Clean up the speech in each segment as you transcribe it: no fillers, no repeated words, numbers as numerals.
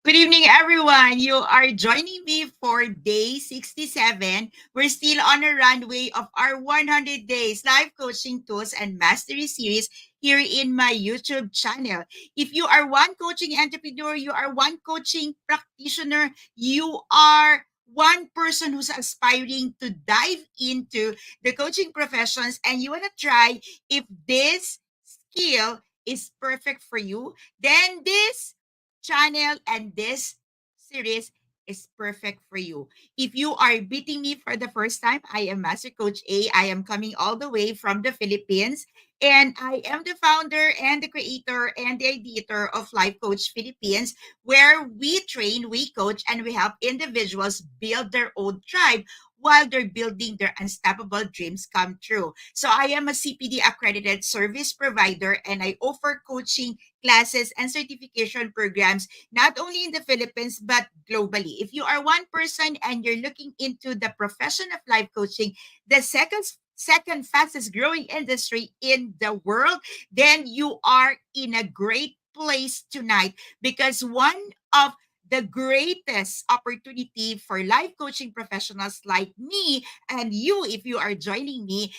Good evening, everyone. You are joining me for day 67. We're still on a runway of our 100 days live coaching tools and mastery series here in my YouTube channel. If you are one coaching entrepreneur, you are one coaching practitioner, you are one person who's aspiring to dive into the coaching professions and you want to try if this skill is perfect for you, then this channel and this series is perfect for you. If you are meeting me for the first time, I am Master Coach A. I am coming all the way from the Philippines, and I am the founder and the creator and the editor of Life Coach Philippines, where we train, we coach, and we help individuals build their own tribe while they're building their unstoppable dreams come true. So I am a CPD accredited service provider, and I offer coaching classes and certification programs not only in the Philippines but globally. If you are one person and you're looking into the profession of life coaching, the second fastest growing industry in the world, then you are in a great place tonight, because one of the greatest opportunity for life coaching professionals like me and you, if you are joining me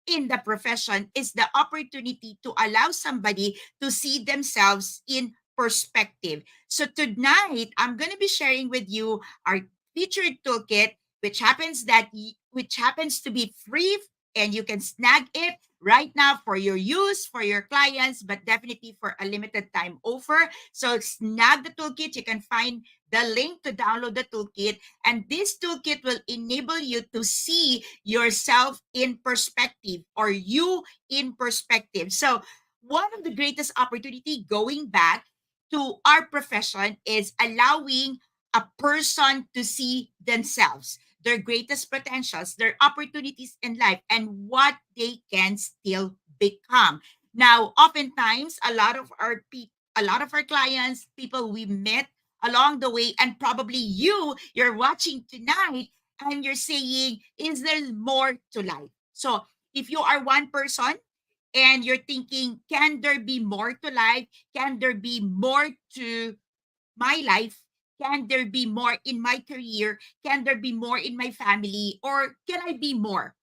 in the profession, is the opportunity to allow somebody to see themselves in perspective. So tonight, I'm going to be sharing with you our featured toolkit, which happens to be free, and you can snag it right now for your use, for your clients, but definitely for a limited time offer. So snag the toolkit. You can find the link to download the toolkit, and this toolkit will enable you to see yourself in perspective, or you in perspective. So one of the greatest opportunity going back to our profession is allowing a person to see themselves, their greatest potentials, their opportunities in life, and what they can still become. Now, oftentimes, a lot of our clients, people we met along the way, and probably you're watching tonight, and you're saying, is there more to life? So if you are one person and you're thinking, can there be more to life? Can there be more to my life? Can there be more in my career? Can there be more in my family? Or can I be more?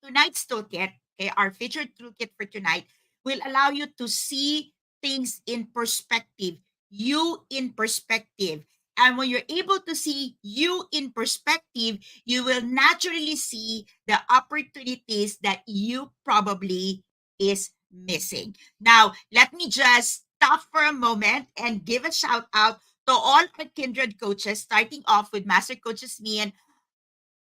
Tonight's toolkit, okay, our featured toolkit for tonight, will allow you to see things in perspective, you in perspective. And when you're able to see you in perspective, you will naturally see the opportunities that you probably is missing. Now, let me just stop for a moment and give a shout out to all our kindred coaches, starting off with Master Coaches me and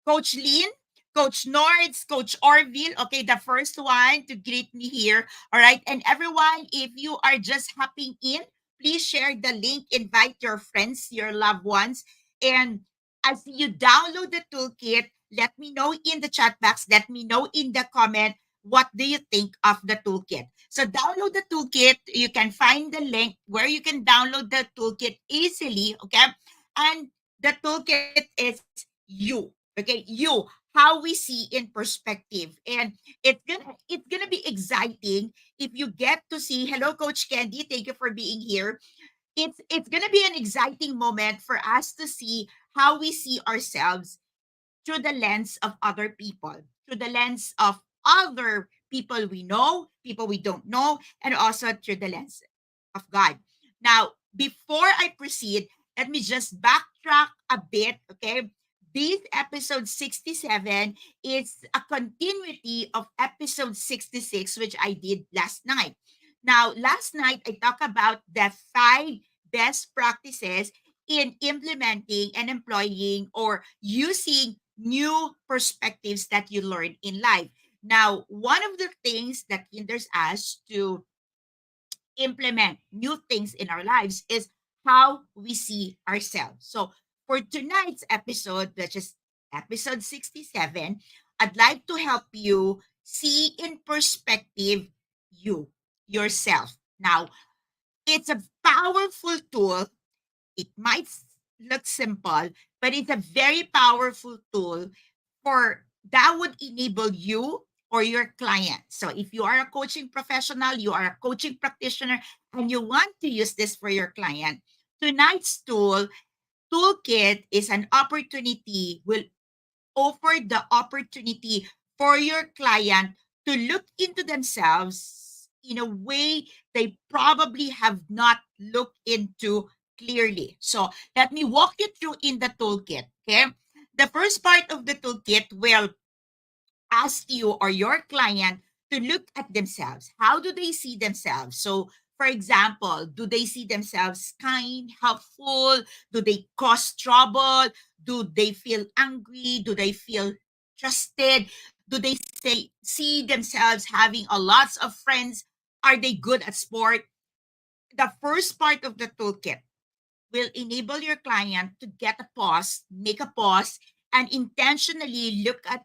Coach Lean, Coach Nords, Coach Orville. Okay, the first one to greet me here. All right. And everyone, if you are just hopping in, please share the link, invite your friends, your loved ones. And as you download the toolkit, let me know in the chat box, let me know in the comment, what do you think of the toolkit? So download the toolkit. You can find the link where you can download the toolkit easily. Okay. And the toolkit is you. Okay, you, how we see in perspective. And it's gonna be exciting if you get to see, hello Coach Candy, thank you for being here. It's gonna be an exciting moment for us to see how we see ourselves through the lens of other people, through the lens of other people we know, people we don't know, and also through the lens of God. Now, before I proceed, let me just backtrack a bit, okay? This episode 67 is a continuity of episode 66, which I did last night. Now, last night, I talked about the 5 best practices in implementing and employing or using new perspectives that you learn in life. Now, one of the things that hinders us to implement new things in our lives is how we see ourselves. So, for tonight's episode, which is episode 67, I'd like to help you see in perspective you, yourself. Now, it's a powerful tool. It might look simple, but it's a very powerful tool for that would enable you or your client. So if you are a coaching professional, you are a coaching practitioner, and you want to use this for your client, Tonight's toolkit is an opportunity, will offer the opportunity for your client to look into themselves in a way they probably have not looked into clearly. So let me walk you through in the toolkit. Okay. The first part of the toolkit will ask you or your client to look at themselves. How do they see themselves? So, for example, do they see themselves kind, helpful? Do they cause trouble? Do they feel angry? Do they feel trusted? Do they see themselves having a lots of friends? Are they good at sport? The first part of the toolkit will enable your client to get a pause, make a pause, and intentionally look at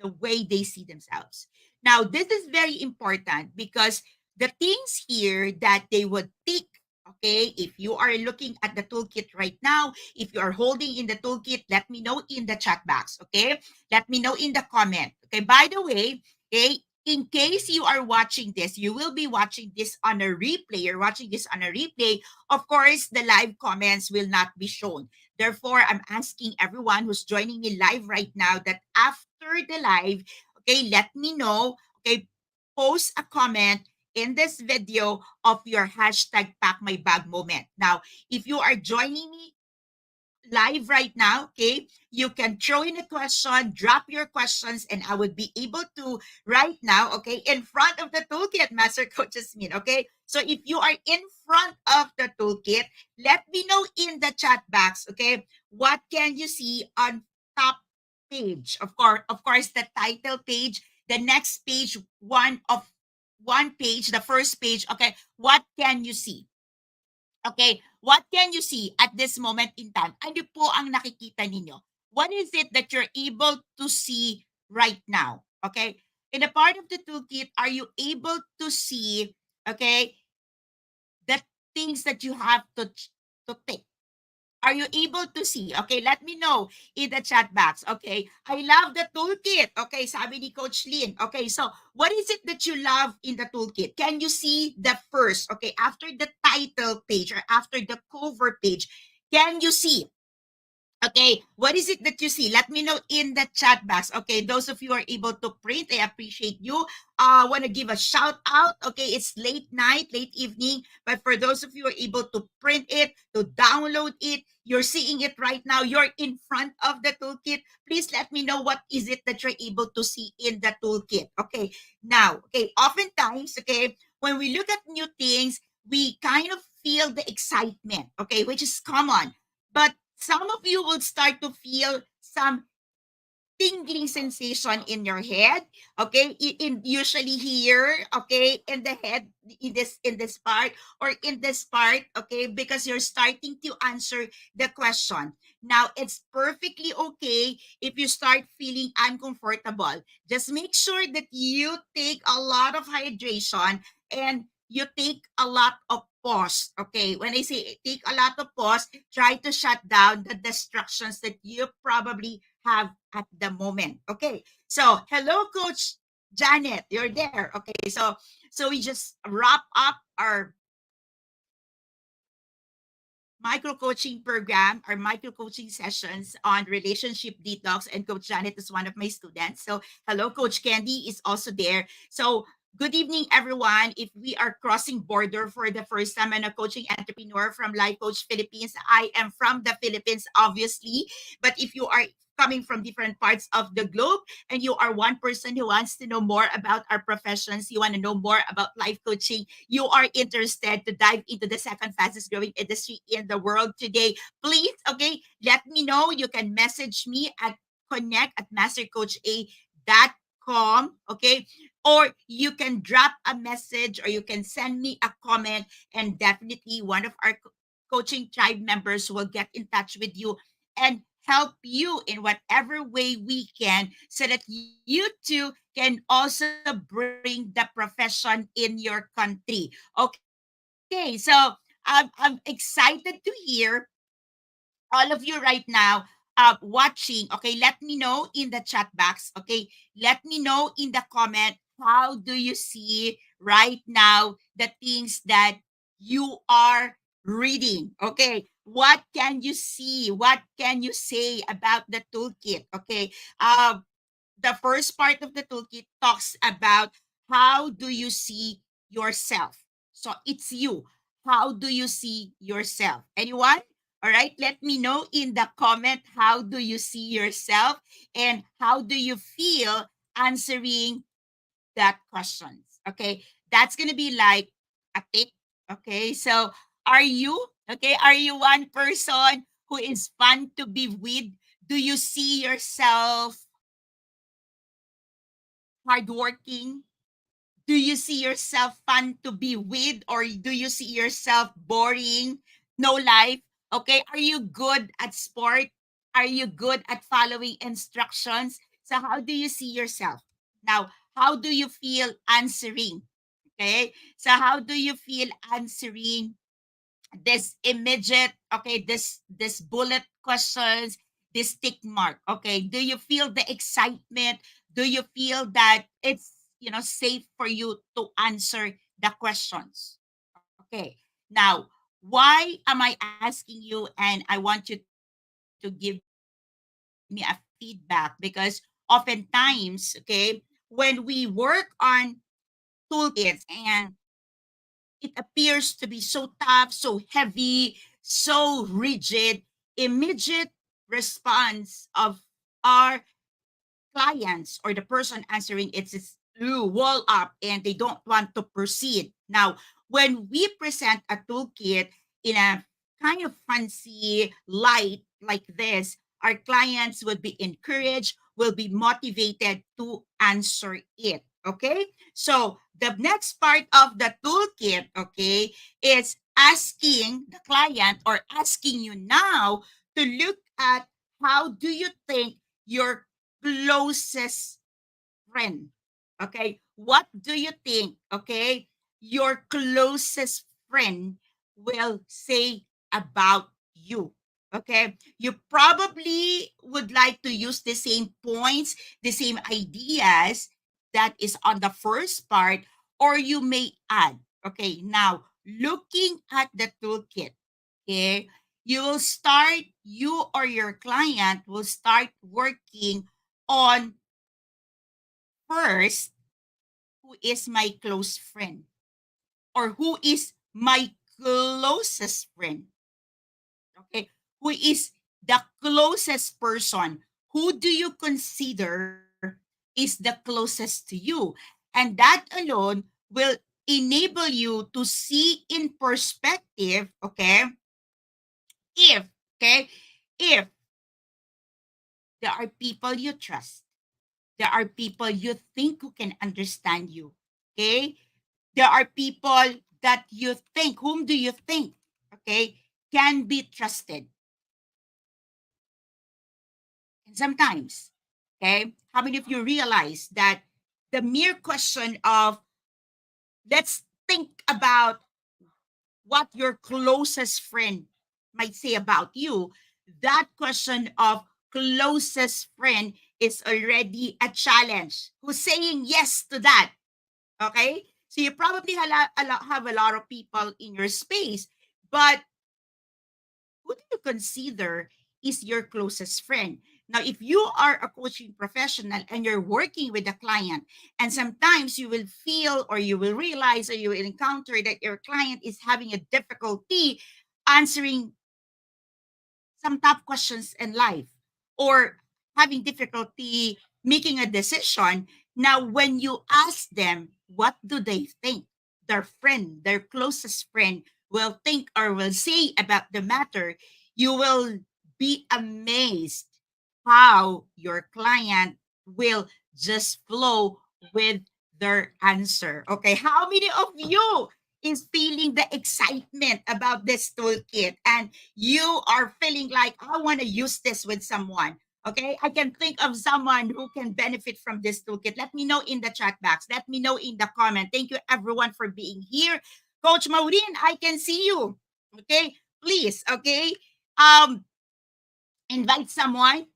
the way they see themselves. Now, this is very important because the things here that they would tick, okay, if you are looking at the toolkit right now, if you are holding in the toolkit, let me know in the chat box, okay? Let me know in the comment. Okay, by the way, okay, in case you are watching this, you will be watching this on a replay. You're watching this on a replay. Of course, the live comments will not be shown. Therefore, I'm asking everyone who's joining me live right now that after the live, okay, let me know, okay, post a comment in this video of your hashtag pack my bag moment. Now, if you are joining me live right now, okay, you can throw in a question, drop your questions, and I would be able to right now, okay, in front of the toolkit, Master Coach Jasmine, okay? So if you are in front of the toolkit, let me know in the chat box, okay, what can you see on top page? Of course, the title page, the next page, one page, the first page, okay, what can you see? Okay, what can you see at this moment in time? Ano po ang nakikita ninyo? What is it that you're able to see right now? Okay, in a part of the toolkit, are you able to see, okay, the things that you have to take? Are you able to see? Okay, let me know in the chat box. Okay, I love the toolkit. Okay, sabi ni Coach Lynn. Okay, so what is it that you love in the toolkit? Can you see the first, okay, after the title page or after the cover page, can you see? Okay, what is it that you see? Let me know in the chat box. Okay, those of you who are able to print, I appreciate you. Want to give a shout out. Okay, it's late night, late evening, but for those of you who are able to print it, to download it, you're seeing it right now. You're in front of the toolkit. Please let me know what is it that you're able to see in the toolkit. Okay, now, okay, oftentimes, okay, when we look at new things, we kind of feel the excitement, okay, which is common. But some of you will start to feel some tingling sensation in your head, okay, in usually here, okay, in the head, in this part or in this part, okay, because you're starting to answer the question. Now, it's perfectly okay if you start feeling uncomfortable. Just make sure that you take a lot of hydration and you take a lot of pause. Okay, when I say take a lot of pause, try to shut down the distractions that you probably have at the moment. Okay, so hello, Coach Janet, you're there. Okay, so we just wrap up our micro coaching program or micro coaching sessions on relationship detox, and Coach Janet is one of my students. So hello, Coach Candy is also there. So good evening, everyone. If we are crossing border for the first time, I'm a coaching entrepreneur from Life Coach Philippines. I am from the Philippines, obviously, but if you are coming from different parts of the globe and you are one person who wants to know more about our professions, you want to know more about life coaching, you are interested to dive into the second fastest growing industry in the world today, please, okay, let me know. You can message me at connect at mastercoacha.com, okay? Or you can drop a message or you can send me a comment, and definitely one of our coaching tribe members will get in touch with you and help you in whatever way we can so that you too can also bring the profession in your country. Okay, so I'm excited to hear all of you right now watching. Okay, let me know in the chat box. Okay, let me know in the comment, how do you see right now the things that you are reading. Okay, what can you see? What can you say about the toolkit? Okay, the first part of the toolkit talks about how do you see yourself. So it's you. How do you see yourself? Anyone? All right, let me know in the comment, how do you see yourself and how do you feel answering that questions. Okay, that's gonna be like a tick. Okay, so are you okay? Are you one person who is fun to be with? Do you see yourself hardworking? Do you see yourself fun to be with, or do you see yourself boring, no life? Okay, are you good at sport? Are you good at following instructions? So how do you see yourself? Now, how do you feel answering? Okay, so how do you feel answering this immediate, okay, this bullet questions, this tick mark? Okay, do you feel the excitement? Do you feel that it's, safe for you to answer the questions? Okay, now, why am I asking you and I want you to give me a feedback? Because oftentimes, okay, when we work on toolkits and it appears to be so tough, so heavy, so rigid, immediate response of our clients or the person answering it is wall up and they don't want to proceed. Now, when we present a toolkit in a kind of fancy light like this, our clients will be encouraged, will be motivated to answer it. Okay? So the next part of the toolkit, okay, is asking the client or asking you now to look at how do you think your closest friend. Okay, what do you think? Okay, your closest friend will say about you. Okay, you probably would like to use the same points, the same ideas that is on the first part, or you may add. Okay, now looking at the toolkit, okay, you or your client will start working on first, who is my close friend or who is my closest friend. Okay, who is the closest person? Who do you consider is the closest to you? And that alone will enable you to see in perspective, okay, if, okay, if there are people you trust, there are people you think who can understand you, okay, there are people that you think, whom do you think, okay, can be trusted. And sometimes, okay, how many of you realize that the mere question of, let's think about what your closest friend might say about you, that question of closest friend is already a challenge. Who's saying yes to that? Okay? So you probably have a lot of people in your space, but who do you consider is your closest friend? Now, if you are a coaching professional and you're working with a client, and sometimes you will feel or you will realize or you will encounter that your client is having a difficulty answering some tough questions in life or having difficulty making a decision. Now, when you ask them, what do they think? Their friend, their closest friend, will think or will say about the matter, you will be amazed how your client will just flow with their answer. Okay, how many of you is feeling the excitement about this toolkit and you are feeling like, I want to use this with someone? Okay, I can think of someone who can benefit from this toolkit. Let me know in the chat box. Let me know in the comment. Thank you everyone for being here. Coach Maureen, I can see you. Okay, please, okay, um, invite someone.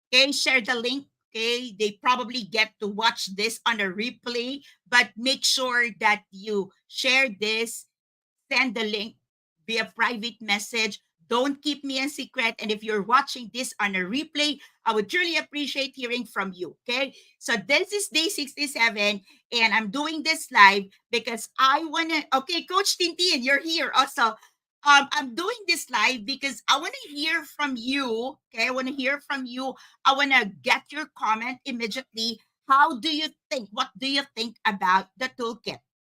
Okay, share the link. Okay, they probably get to watch this on a replay, but make sure that you share this, send the link, via private message. Don't keep me a secret. And if you're watching this on a replay, I would truly appreciate hearing from you. Okay. So this is day 67, and I'm doing this live because I want to. Okay, Coach Tintin, you're here also. I'm doing this live because I want to hear from you. Okay. I want to hear from you. I want to get your comment immediately. How do you think? What do you think about the toolkit?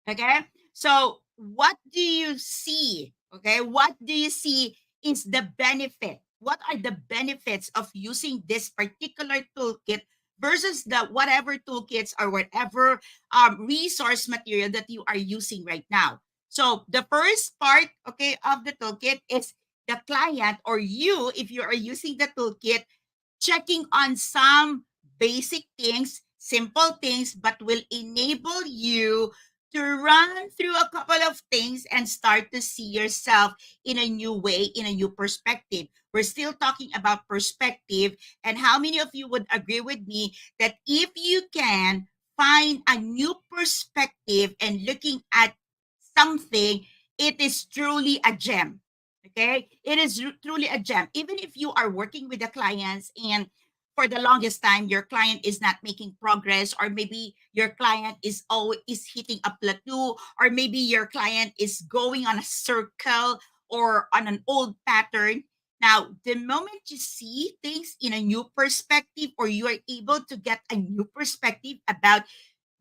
Okay. So, what do you see? Okay. What do you see is the benefit? What are the benefits of using this particular toolkit versus the whatever toolkits or whatever resource material that you are using right now? So, the first part, okay, of the toolkit is the client or you, if you are using the toolkit, checking on some basic things, simple things, but will enable you to run through a couple of things and start to see yourself in a new way, in a new perspective. We're still talking about perspective. And how many of you would agree with me that if you can find a new perspective and looking at something, it is truly a gem. Okay, it is truly a gem. Even if you are working with the clients and for the longest time your client is not making progress, or maybe your client is always is hitting a plateau, or maybe your client is going on a circle or on an old pattern. Now, the moment you see things in a new perspective, or you are able to get a new perspective about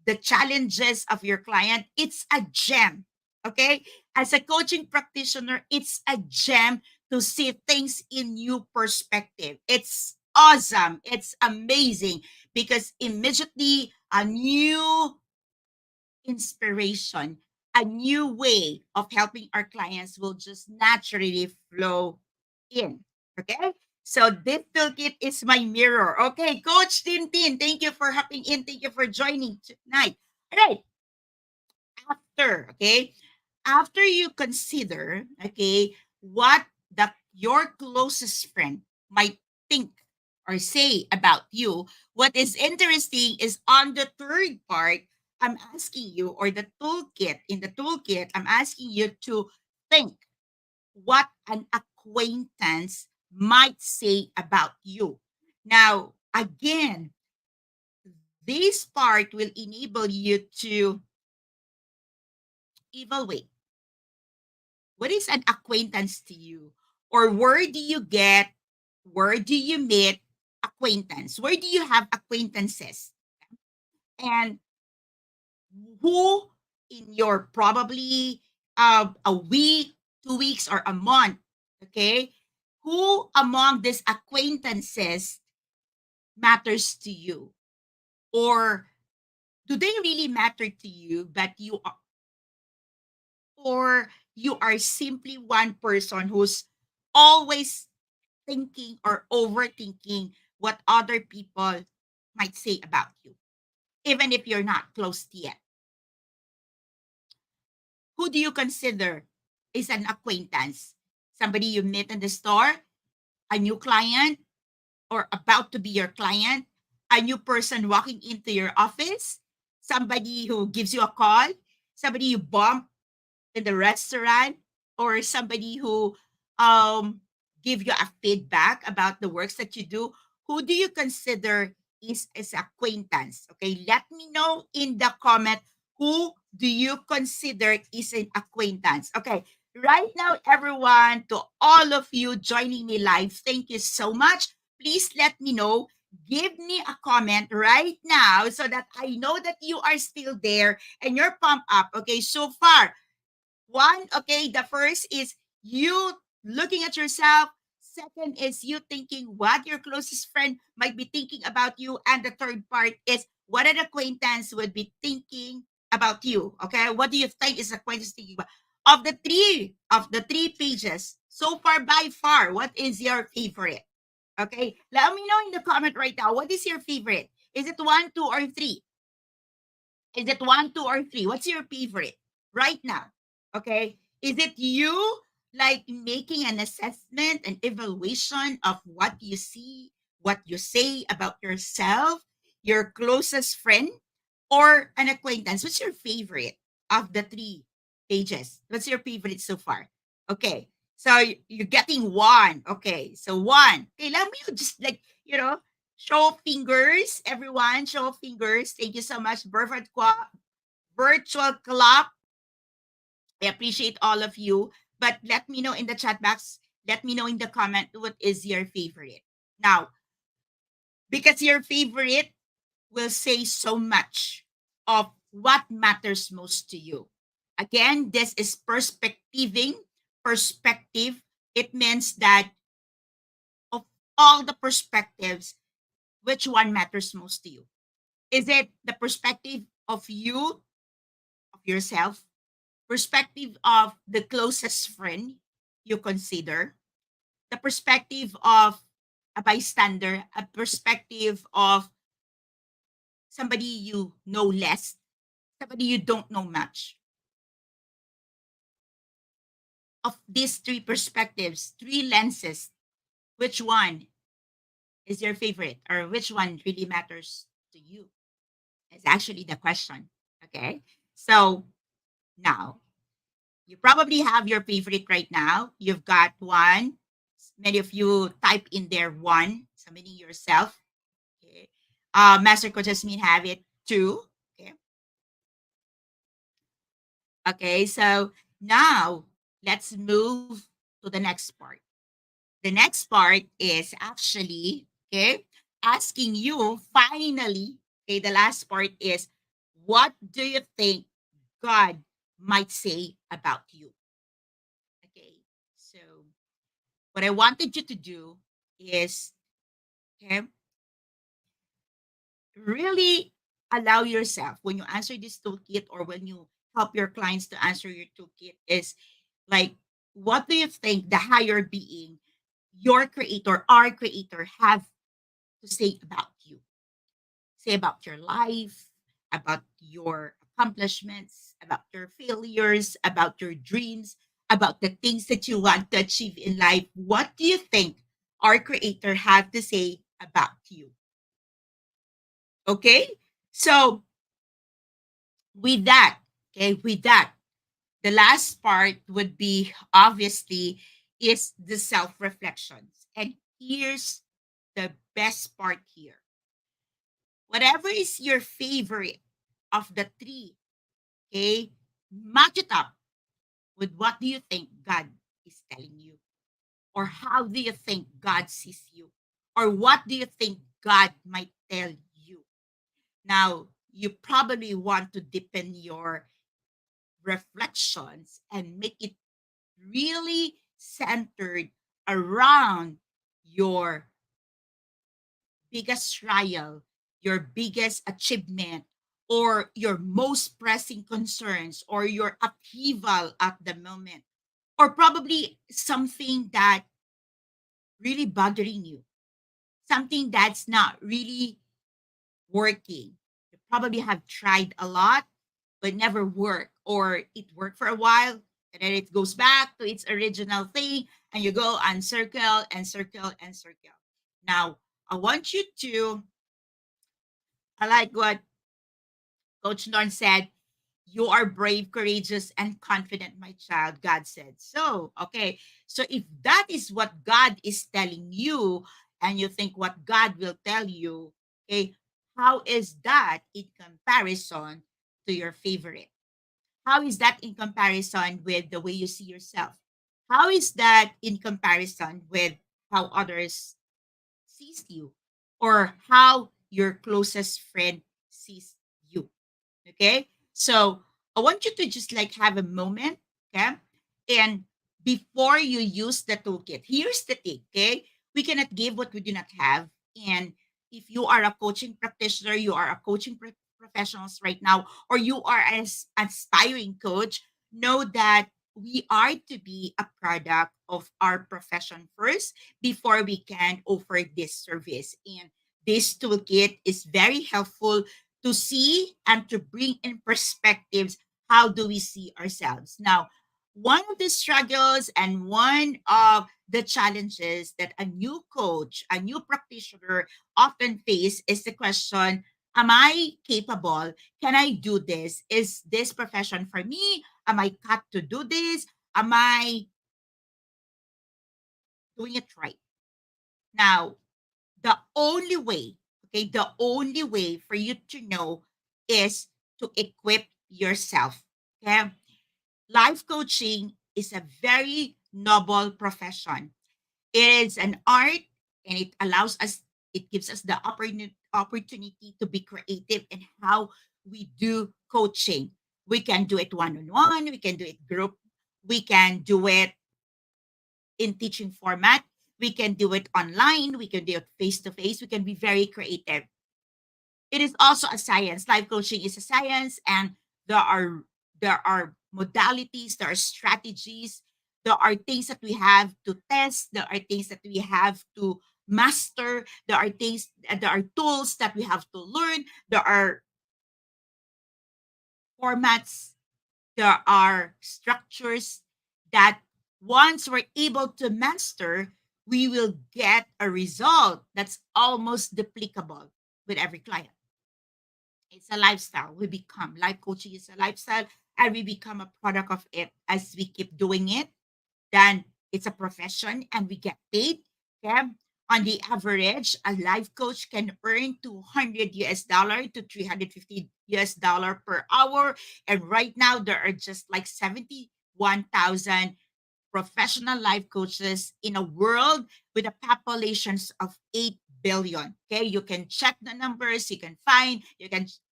the challenges of your client, it's a gem. Okay. As a coaching practitioner, it's a gem to see things in new perspective. It's awesome. It's amazing because immediately a new inspiration, a new way of helping our clients will just naturally flow in. Okay. So this toolkit is my mirror. Okay, Coach Tintin, thank you for hopping in. Thank you for joining tonight. All right. Okay, after you consider, okay, what your closest friend might think or say about you, what is interesting is on the third part, I'm asking you, or the toolkit, in the toolkit, I'm asking you to think what an acquaintance might say about you. Now, again, this part will enable you to evaluate what is an acquaintance to you, or where do you meet acquaintance, where do you have acquaintances, and who in your probably a week, 2 weeks, or a month, okay, who among these acquaintances matters to you, or do they really matter to you, but you are, or you are simply one person who's always thinking or overthinking what other people might say about you, even if you're not close yet. Who do you consider is an acquaintance? Somebody you meet in the store, a new client, or about to be your client, a new person walking into your office, somebody who gives you a call, somebody you bump in the restaurant, or somebody who um give you a feedback about the works that you do. Who do you consider is acquaintance? Okay, let me know in the comment, who do you consider is an acquaintance? Okay, right now, everyone, to all of you joining me live, thank you so much. Please let me know, give me a comment right now so that I know that you are still there and you're pumped up. Okay, so far, one, okay, the first is you looking at yourself. Second is you thinking what your closest friend might be thinking about you. And the third part is what an acquaintance would be thinking about you. Okay, what do you think is acquaintance thinking about? Of the three pages, so far by far, what is your favorite? Okay, let me know in the comment right now. What is your favorite? Is it one, two, or three? Is it one, two, or three? What's your favorite right now? Okay. Is it you like making an assessment and evaluation of what you see, what you say about yourself, your closest friend, or an acquaintance? What's your favorite of the three pages? What's your favorite so far? Okay. So you're getting one. Okay. So one. Okay, let me just like, show fingers, everyone. Show fingers. Thank you so much. Virtual clock. I appreciate all of you. But let me know in the chat box. Let me know in the comment what is your favorite. Now, because your favorite will say so much of what matters most to you. Again, this is perspectiving. Perspective. It means that of all the perspectives, which one matters most to you? Is it the perspective of you, of yourself, perspective of the closest friend you consider, the perspective of a bystander, a perspective of somebody you know less, somebody you don't know much? Of these three perspectives, three lenses, which one is your favorite or which one really matters to you? Is actually the question. Okay. So now you probably have your favorite right now. You've got one. Many of you type in there one, submitting yourself. Okay. Master Coach Jasmine have it two. Okay. Okay. So now let's move to the next part. The next part is actually, okay, asking you finally, okay, the last part is, what do you think God might say about you? Okay, so what I wanted you to do is, okay, really allow yourself when you answer this toolkit or when you help your clients to answer your toolkit is like, what do you think the higher being, your creator, our creator, have to say about you? Say about your life, about your accomplishments, about your failures, about your dreams, about the things that you want to achieve in life. What do you think our creator had to say about you? Okay? So, with that, okay, with that, the last part would be obviously is the self reflections. And here's the best part here. Whatever is your favorite of the three, okay, match it up with what do you think God is telling you, or how do you think God sees you, or what do you think God might tell you. Now, you probably want to deepen your reflections and make it really centered around your biggest trial, your biggest achievement, or your most pressing concerns, or your upheaval at the moment, or probably something that really bothering you, something that's not really working. You probably have tried a lot, but never worked, or it worked for a while, and then it goes back to its original thing, and you go and circle and circle and circle. Now, I want you to, I like what Coach Norn said, you are brave, courageous, and confident, my child, God said. So, okay. So if that is what God is telling you, and you think what God will tell you, okay, how is that in comparison to your favorite? How is that in comparison with the way you see yourself? How is that in comparison with how others sees you, or how your closest friend sees you? Okay. So I want you to just like have a moment. Okay. And before you use the toolkit, here's the thing. Okay. We cannot give what we do not have. And if you are a coaching practitioner, you are a coaching professionals right now, or you are an aspiring coach, know that we are to be a product of our profession first before we can offer this service. And this toolkit is very helpful to see and to bring in perspectives. How do we see ourselves now? One of the struggles and one of the challenges that a new coach, a new practitioner often face is the question, am I capable? Can I do this? Is this profession for me? Am I cut to do this? Am I doing it right. Now, the only way, okay, the only way for you to know is to equip yourself. Okay. Life coaching is a very noble profession. It is an art, and it allows us, it gives us the opportunity to be creative in how we do coaching. We can do it one on one, we can do it group, we can do it in teaching format, we can do it online, we can do it face to face, we can be very creative. It is also a science. Life coaching is a science, and there are there are modalities, there are strategies, there are things that we have to test, there are things that we have to master, there are tools that we have to learn, there are formats, there are structures that once we're able to master, we will get a result that's almost duplicable with every client. It's a lifestyle. We become life coaching is a lifestyle, and we become a product of it as we keep doing it. Then it's a profession, and we get paid. Okay. On the average, a life coach can earn 200 US dollar to 350 US dollar per hour. And right now, there are just like 71,000 professional life coaches in a world with a populations of 8 billion. Okay, you can check the numbers, you can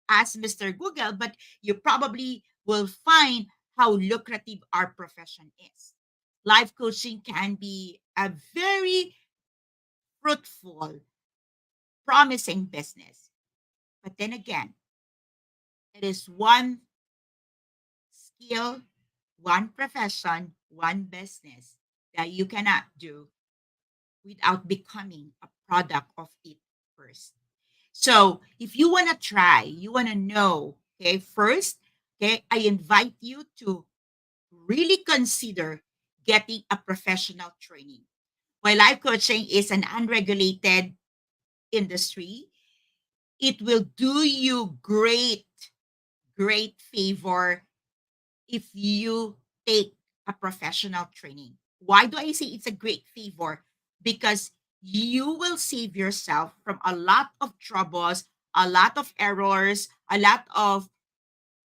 ask Mr. Google, but you probably will find how lucrative our profession is. Life coaching can be a very fruitful, promising business. But then again, it is one skill, one profession, one business that you cannot do without becoming a product of it first. So if you want to try, you want to know, okay, first, okay, I invite you to really consider getting a professional training. While life coaching is an unregulated industry, it will do you great favor if you take a professional training. Why do I say it's a great favor? Because you will save yourself from a lot of troubles, a lot of errors, a lot of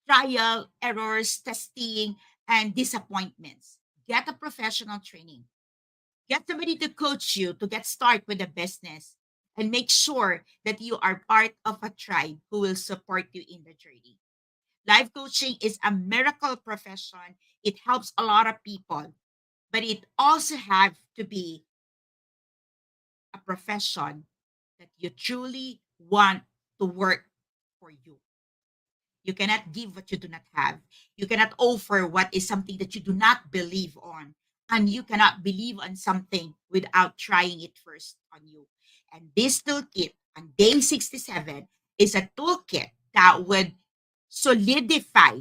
trial, errors, testing, and disappointments. Get a professional training. Get somebody to coach you to get started with a business, and make sure that you are part of a tribe who will support you in the journey. Life coaching is a miracle profession. It helps a lot of people, but it also have to be a profession that you truly want to work for you. You cannot give what you do not have. You cannot offer what is something that you do not believe on. And you cannot believe on something without trying it first on you. And this toolkit on day 67 is a toolkit that would solidify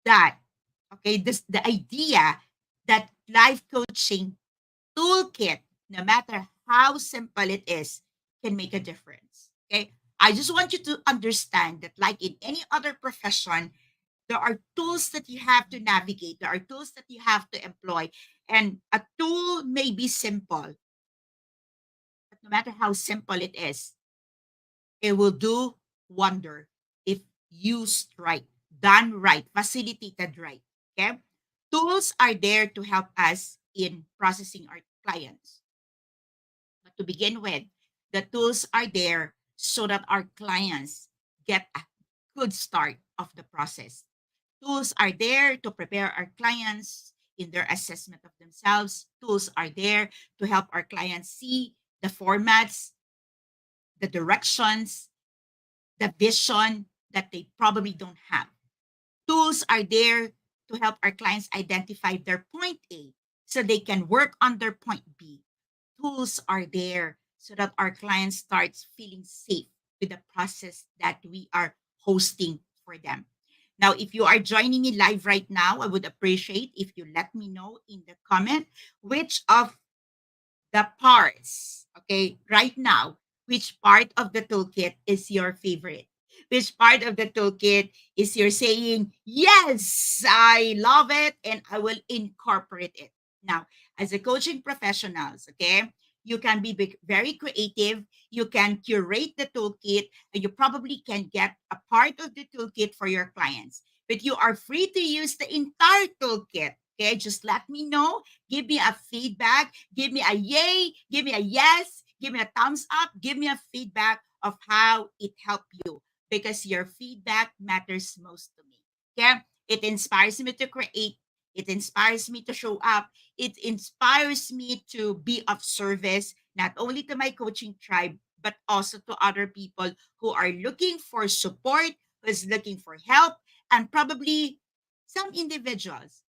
that, okay, this the idea that life coaching toolkit, no matter how simple it is, can make a difference. Okay. I just want you to understand that, like in any other profession, there are tools that you have to navigate, there are tools that you have to employ. And a tool may be simple, but no matter how simple it is, it will do wonder if used right, done right, facilitated right. Okay. Tools are there to help us in processing our clients. But to begin with, the tools are there so that our clients get a good start of the process. Tools are there to prepare our clients in their assessment of themselves. Tools are there to help our clients see the formats, the directions, the vision that they probably don't have. Tools are there to help our clients identify their point A so they can work on their point B. Tools are there so that our client starts feeling safe with the process that we are hosting for them. Now, if you are joining me live right now, I would appreciate if you let me know in the comment which of the parts, okay, right now, which part of the toolkit is your favorite. Which part of the toolkit is you're saying, yes, I love it and I will incorporate it. Now, as a coaching professionals, okay, you can be very creative. You can curate the toolkit and you probably can get a part of the toolkit for your clients. But you are free to use the entire toolkit. Okay, just let me know. Give me a feedback. Give me a yay. Give me a yes. Give me a thumbs up. Give me a feedback of how it helped you because your feedback matters most to me. Okay? It inspires me to create. It inspires me to show up. It inspires me to be of service, not only to my coaching tribe, but also to other people who are looking for support, who's looking for help, and probably some individuals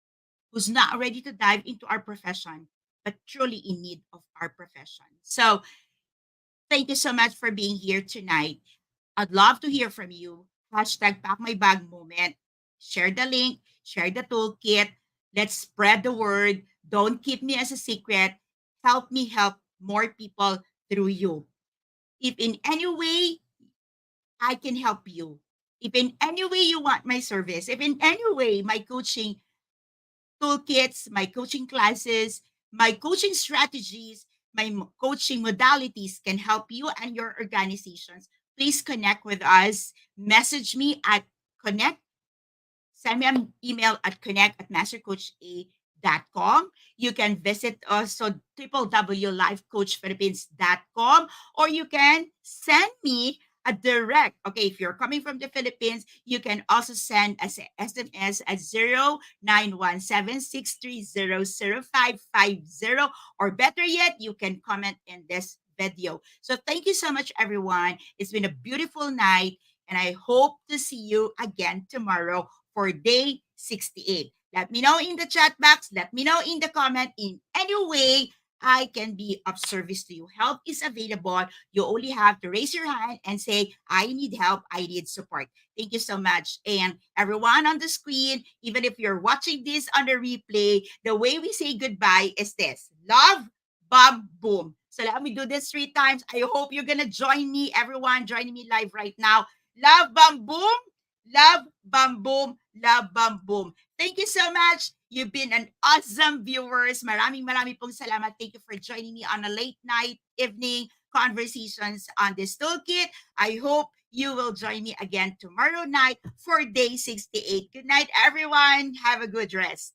who's not ready to dive into our profession, but truly in need of our profession. So thank you so much for being here tonight. I'd love to hear from you. Hashtag pack my bag moment. Share the link, share the toolkit. Let's spread the word. Don't keep me as a secret. Help me help more people through you. If in any way I can help you, if in any way you want my service, if in any way my coaching toolkits, my coaching classes, my coaching strategies, my coaching modalities can help you and your organizations, please connect with us. Message me at connect. Send me an email at connect@mastercoacha.com. You can visit us on www.lifecoachphilippines.com, or you can send me a direct. Okay, if you're coming from the Philippines, you can also send us an SMS at 0917-630-0550, or better yet, you can comment in this video. So thank you so much, everyone. It's been a beautiful night, and I hope to see you again tomorrow for day 68. Let me know in the chat box. Let me know in the comment. In any way I can be of service to you. Help is available. You only have to raise your hand and say, I need help. I need support. Thank you so much. And everyone on the screen, even if you're watching this on the replay, the way we say goodbye is this: love, bam, boom. So let me do this 3 times. I hope you're going to join me, everyone joining me live right now. Love, bam, boom. Love, bam, boom. Love, bam, boom. Thank you so much. You've been an awesome viewers. Maraming pong salamat. Thank you for joining me on a late night, evening conversations on this toolkit. I hope you will join me again tomorrow night for day 68. Good night, everyone. Have a good rest.